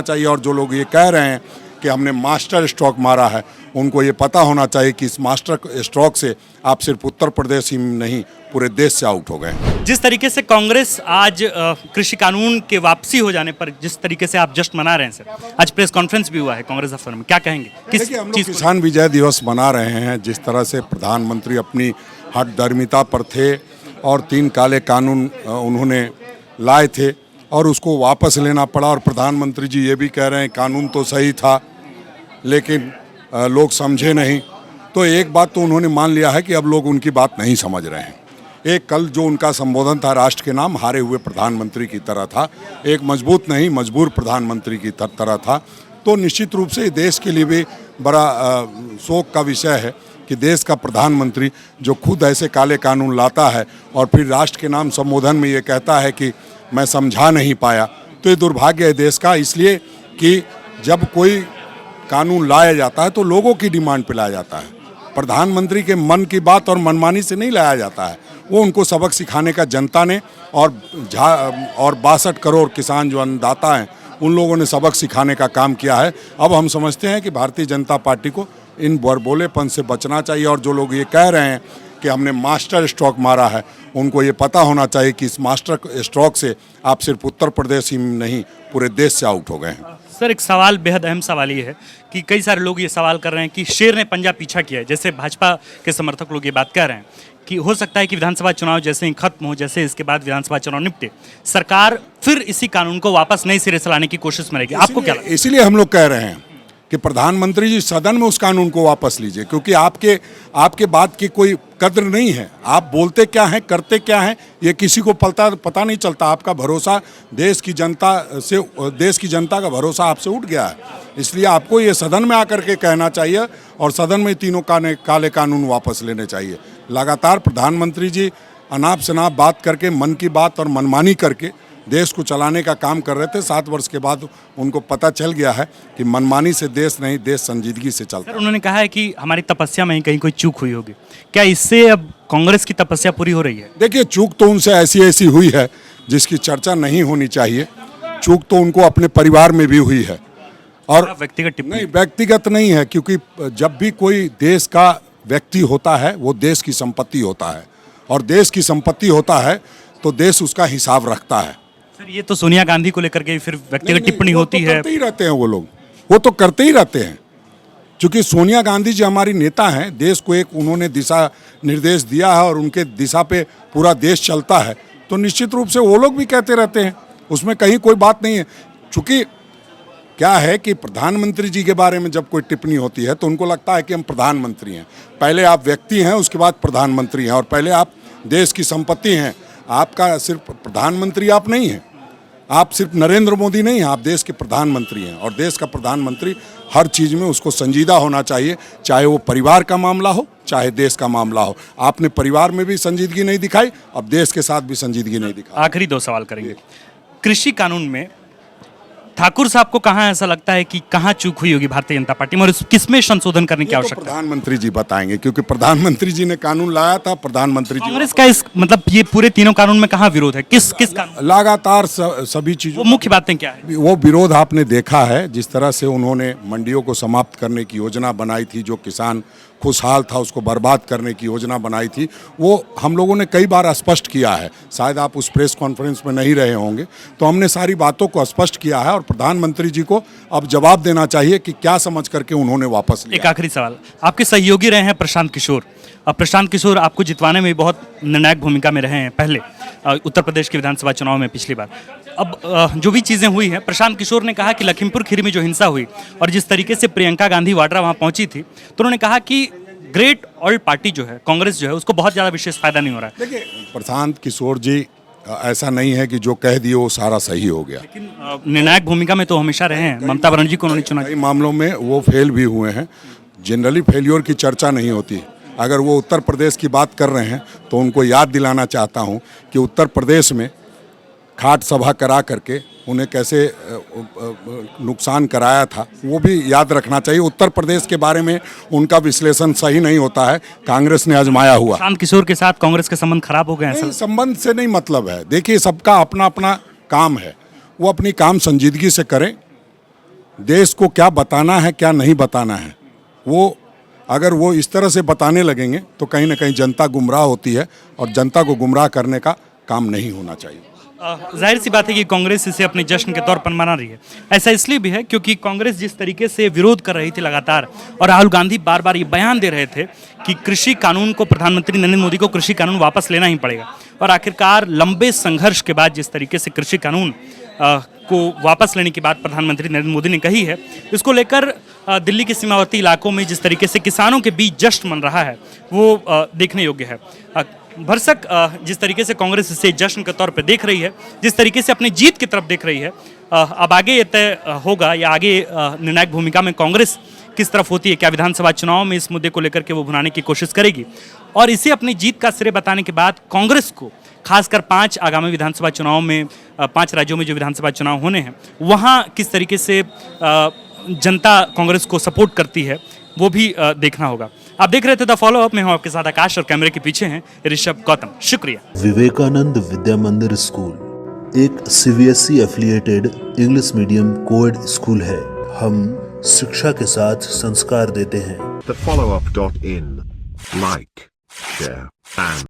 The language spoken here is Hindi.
चाहिए। और जो लोग ये कह रहे हैं कि हमने मास्टर स्ट्रोक मारा है, उनको ये पता होना चाहिए कि इस मास्टर स्ट्रोक से आप सिर्फ उत्तर प्रदेश ही नहीं पूरे देश से आउट हो गए। जिस तरीके से कांग्रेस आज कृषि कानून के वापसी हो जाने पर जिस तरीके से आप जश्न मना रहे हैं सर, आज प्रेस कॉन्फ्रेंस भी हुआ है कांग्रेस दफ्तर में, क्या कहेंगे? किस देखिए, हम लोग चीज़ को? किसान विजय दिवस मना रहे हैं। जिस तरह से प्रधानमंत्री अपनी हठधर्मिता पर थे और 3 काले कानून उन्होंने लाए थे और उसको वापस लेना पड़ा, और प्रधानमंत्री जी ये भी कह रहे हैं कानून तो सही था लेकिन लोग समझे नहीं। तो एक बात तो उन्होंने मान लिया है कि अब लोग उनकी बात नहीं समझ रहे हैं। एक कल जो उनका संबोधन था राष्ट्र के नाम, हारे हुए प्रधानमंत्री की तरह था, एक मजबूत नहीं मजबूर प्रधानमंत्री की तरह था। तो निश्चित रूप से देश के लिए भी बड़ा शोक का विषय है कि देश का प्रधानमंत्री जो खुद ऐसे काले कानून लाता है और फिर राष्ट्र के नाम संबोधन में ये कहता है कि मैं समझा नहीं पाया, तो ये दुर्भाग्य है देश का। इसलिए कि जब कोई कानून लाया जाता है तो लोगों की डिमांड पे लाया जाता है, प्रधानमंत्री के मन की बात और मनमानी से नहीं लाया जाता है। वो उनको सबक सिखाने का जनता ने और 62 करोड़ किसान जो अन्नदाता हैं उन लोगों ने सबक सिखाने का काम किया है। अब हम समझते हैं कि भारतीय जनता पार्टी को इन बड़बोलेपन से बचना चाहिए। और जो लोग ये कह रहे हैं कि हमने मास्टर स्ट्रोक मारा है, उनको ये पता होना चाहिए कि इस मास्टर स्ट्रोक से आप सिर्फ उत्तर प्रदेश ही नहीं पूरे देश से आउट हो गए हैं। सर, एक सवाल, बेहद अहम सवाल ये है कि कई सारे लोग ये सवाल कर रहे हैं कि शेर ने पंजा पीछा किया है। जैसे भाजपा के समर्थक लोग ये बात कह रहे हैं कि हो सकता है कि विधानसभा चुनाव जैसे ही खत्म हो, जैसे इसके बाद विधानसभा चुनाव निपटे, सरकार फिर इसी कानून को वापस नए सिरे से लाने की कोशिश में रहेगी। आपको क्या लगता है? इसीलिए हम लोग कह रहे हैं कि प्रधानमंत्री जी सदन में उस कानून को वापस लीजिए, क्योंकि आपके बात की कोई कद्र नहीं है। आप बोलते क्या हैं, करते क्या हैं, ये किसी को पता नहीं चलता। आपका भरोसा देश की जनता का भरोसा आपसे उठ गया है। इसलिए आपको ये सदन में आकर के कहना चाहिए और सदन में तीनों काले कानून वापस लेने चाहिए। लगातार प्रधानमंत्री जी अनाप शनाप बात करके, मन की बात और मनमानी करके देश को चलाने का काम कर रहे थे। 7 वर्ष के बाद उनको पता चल गया है कि मनमानी से देश नहीं, देश संजीदगी से चलता है। उन्होंने कहा है कि हमारी तपस्या में ही कहीं कोई चूक हुई होगी। क्या इससे अब कांग्रेस की तपस्या पूरी हो रही है? देखिए, चूक तो उनसे ऐसी हुई है जिसकी चर्चा नहीं होनी चाहिए। चूक तो उनको अपने परिवार में भी हुई है। और व्यक्तिगत टिप्पणी नहीं, व्यक्तिगत नहीं है, क्योंकि जब भी कोई देश का व्यक्ति होता है वो देश की संपत्ति होता है, और देश की संपत्ति होता है तो देश उसका हिसाब रखता है। सर, ये तो सोनिया गांधी को लेकर के फिर व्यक्तिगत टिप्पणी होती है। करते ही रहते हैं वो तो करते ही रहते हैं। क्योंकि सोनिया गांधी जी हमारी नेता हैं, देश को एक उन्होंने दिशा निर्देश दिया है और उनके दिशा पे पूरा देश चलता है, तो निश्चित रूप से वो लोग भी कहते रहते हैं, उसमें कहीं कोई बात नहीं है। चूँकि क्या है कि प्रधानमंत्री जी के बारे में जब कोई टिप्पणी होती है तो उनको लगता है कि हम प्रधानमंत्री हैं। पहले आप व्यक्ति हैं, उसके बाद प्रधानमंत्री हैं, और पहले आप देश की संपत्ति हैं। आपका सिर्फ प्रधानमंत्री आप नहीं हैं, आप सिर्फ नरेंद्र मोदी नहीं हैं, आप देश के प्रधानमंत्री हैं। और देश का प्रधानमंत्री हर चीज़ में उसको संजीदा होना चाहिए, चाहे वो परिवार का मामला हो, चाहे देश का मामला हो। आपने परिवार में भी संजीदगी नहीं दिखाई, अब देश के साथ भी संजीदगी नहीं दिखाई। आखिरी 2 सवाल करेंगे। कृषि कानून में ठाकुर साहब को कहाँ ऐसा लगता है कि कहाँ चूक हुई होगी भारतीय जनता पार्टी में, और किसमें संशोधन करने की आवश्यकता है? प्रधानमंत्री जी बताएंगे, क्योंकि प्रधानमंत्री जी ने कानून लाया था। प्रधानमंत्री जी, कांग्रेस का इस मतलब ये पूरे तीनों कानून में कहाँ विरोध है? किस कानून? लगातार सभी चीजों, वो मुख्य बातें क्या है? वो विरोध आपने देखा है। जिस तरह से उन्होंने मंडियों को समाप्त करने की योजना बनाई थी, जो किसान खुशहाल था उसको बर्बाद करने की योजना बनाई थी, वो हम लोगों ने कई बार स्पष्ट किया है। शायद आप उस प्रेस कॉन्फ्रेंस में नहीं रहे होंगे, तो हमने सारी बातों को स्पष्ट किया है और प्रधानमंत्री जी को अब जवाब देना चाहिए कि क्या समझ करके उन्होंने वापस लिया। एक आखिरी सवाल, आपके सहयोगी रहे हैं प्रशांत किशोर। अब प्रशांत किशोर आपको जितवाने में बहुत निर्णायक भूमिका में रहे हैं पहले, उत्तर प्रदेश के विधानसभा चुनाव में पिछली बार। अब जो भी चीज़ें हुई हैं, प्रशांत किशोर ने कहा कि लखीमपुर खीरी में जो हिंसा हुई और जिस तरीके से प्रियंका गांधी वाड्रा वहाँ पहुंची थी, तो उन्होंने कहा कि ग्रेट ऑल्ड पार्टी जो है, कांग्रेस जो है, उसको बहुत ज़्यादा विशेष फायदा नहीं हो रहा है। देखिए, प्रशांत किशोर जी ऐसा नहीं है कि जो कह दिए वो सारा सही हो गया। लेकिन निर्णायक भूमिका में तो हमेशा रहे हैं। ममता बनर्जी को उन्होंने चुना। कई मामलों में वो फेल भी हुए हैं। जनरली फेल्योर की चर्चा नहीं होती। अगर वो उत्तर प्रदेश की बात कर रहे हैं तो उनको याद दिलाना चाहता हूं कि उत्तर प्रदेश में खाट सभा करा करके उन्हें कैसे नुकसान कराया था, वो भी याद रखना चाहिए। उत्तर प्रदेश के बारे में उनका विश्लेषण सही नहीं होता है, कांग्रेस ने आजमाया हुआ। प्रशांत किशोर के साथ कांग्रेस के संबंध खराब हो गए हैं? संबंध से नहीं मतलब है। देखिए, सबका अपना अपना काम है, वो अपनी काम संजीदगी से करें देश को क्या बताना है क्या नहीं बताना है, वो अगर वो इस तरह से बताने लगेंगे तो कहीं ना कहीं जनता गुमराह होती है और जनता को गुमराह करने का काम नहीं होना चाहिए। जाहिर सी बात है कि कांग्रेस इसे अपने जश्न के तौर पर मना रही है। ऐसा इसलिए भी है क्योंकि कांग्रेस जिस तरीके से विरोध कर रही थी लगातार, और राहुल गांधी बार बार ये बयान दे रहे थे कि कृषि कानून को, प्रधानमंत्री नरेंद्र मोदी को कृषि कानून वापस लेना ही पड़ेगा, और आखिरकार लंबे संघर्ष के बाद जिस तरीके से कृषि कानून को वापस लेने की बात प्रधानमंत्री नरेंद्र मोदी ने कही है, इसको लेकर दिल्ली के सीमावर्ती इलाकों में जिस तरीके से किसानों के बीच जश्न मन रहा है वो देखने योग्य है। भरसक जिस तरीके से कांग्रेस इसे जश्न के तौर पर देख रही है, जिस तरीके से अपनी जीत की तरफ देख रही है, अब आगे ये तय होगा या आगे निर्णायक भूमिका में कांग्रेस किस तरफ होती है। क्या विधानसभा चुनाव में इस मुद्दे को लेकर के वो भुनाने की कोशिश करेगी, और इसे अपनी जीत का श्रेय बताने के बाद कांग्रेस को खासकर 5 आगामी विधानसभा चुनाव में 5 राज्यों में जो विधानसभा चुनाव होने हैं वहाँ किस तरीके से जनता कांग्रेस को सपोर्ट करती है वो भी देखना होगा। आप देख रहे थे द फॉलो अप में, हूं आपके साथ आकाश और कैमरे के पीछे हैं ऋषभ गौतम। शुक्रिया। विवेकानंद विद्या मंदिर स्कूल एक CBSE affiliated English medium coed school है। हम शिक्षा के साथ संस्कार देते हैं। thefollowup.in. Like, share, and